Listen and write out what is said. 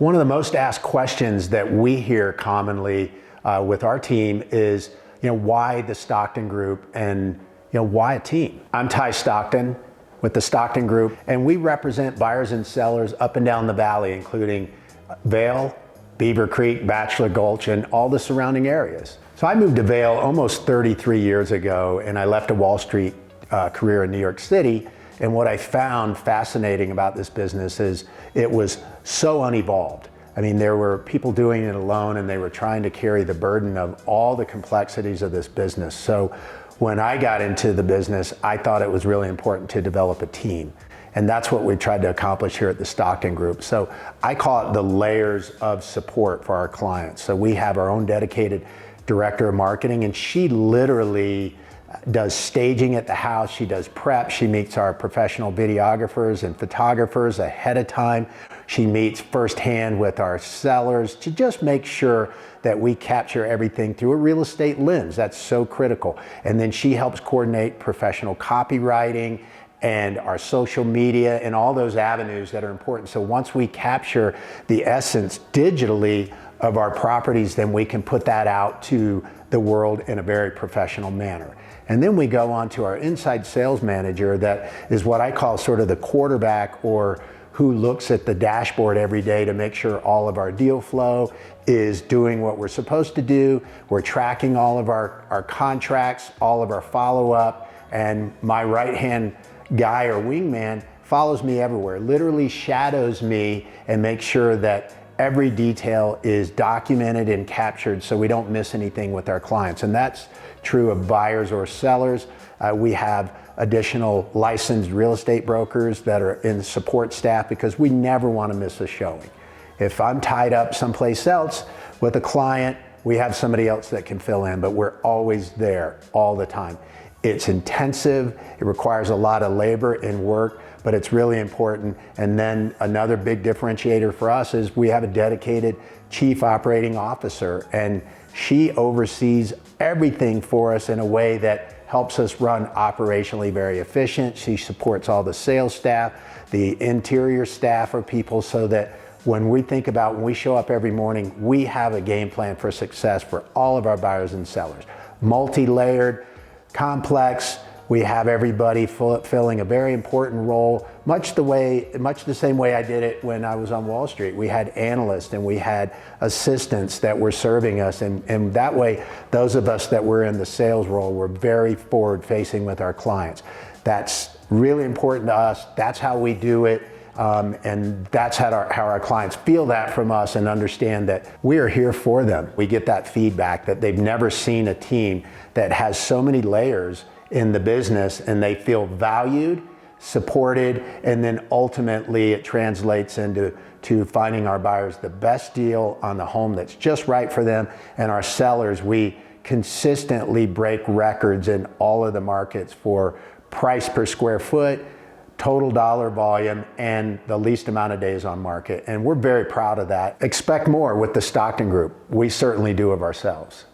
One of the most asked questions that we hear commonly with our team is, why the Stockton Group and, why a team? I'm Ty Stockton with the Stockton Group, and we represent buyers and sellers up and down the valley, including VAIL, Beaver Creek, Bachelor Gulch, and all the surrounding areas. So I moved to VAIL almost 33 years ago, and I left a Wall Street career in New York City. And what I found fascinating about this business is it was so unevolved. I mean, there were people doing it alone, and they were trying to carry the burden of all the complexities of this business. So when I got into the business, I thought it was really important to develop a team. And that's what we tried to accomplish here at the Stockton Group. So I call it the layers of support for our clients. So we have our own dedicated director of marketing, and she literally does staging at the house. She does prep. She meets our professional videographers and photographers ahead of time. She meets firsthand with our sellers to just make sure that we capture everything through a real estate lens. That's so critical. And then she helps coordinate professional copywriting and our social media and all those avenues that are important. So once we capture the essence digitally of our properties, then we can put that out to the world in a very professional manner. And then we go on to our inside sales manager that is what I call sort of the quarterback, or who looks at the dashboard every day to make sure all of our deal flow is doing what we're supposed to do. We're tracking all of our contracts, all of our follow-up, and my right-hand guy or wingman follows me everywhere, literally shadows me and makes sure that every detail is documented and captured so we don't miss anything with our clients. And that's true of buyers or sellers. We have additional licensed real estate brokers that are in the support staff because we never want to miss a showing. If I'm tied up someplace else with a client, we have somebody else that can fill in, but we're always there all the time. It's intensive, it requires a lot of labor and work, but it's really important. And then another big differentiator for us is we have a dedicated chief operating officer, and she oversees everything for us in a way that helps us run operationally very efficient. She supports all the sales staff, the interior staff are people, so that when we think about when we show up every morning, we have a game plan for success for all of our buyers and sellers. Multi-layered, complex. We have everybody filling a very important role, much the same way I did it when I was on Wall Street. We had analysts and we had assistants that were serving us, and that way, those of us that were in the sales role were very forward facing with our clients. That's really important to us. That's how we do it. And that's how our clients feel that from us and understand that we are here for them. We get that feedback that they've never seen a team that has so many layers in the business, and they feel valued, supported, and then ultimately it translates into finding our buyers the best deal on the home that's just right for them. And our sellers, we consistently break records in all of the markets for price per square foot, total dollar volume, and the least amount of days on market. And we're very proud of that. Expect more with the Stockton Group. We certainly do of ourselves.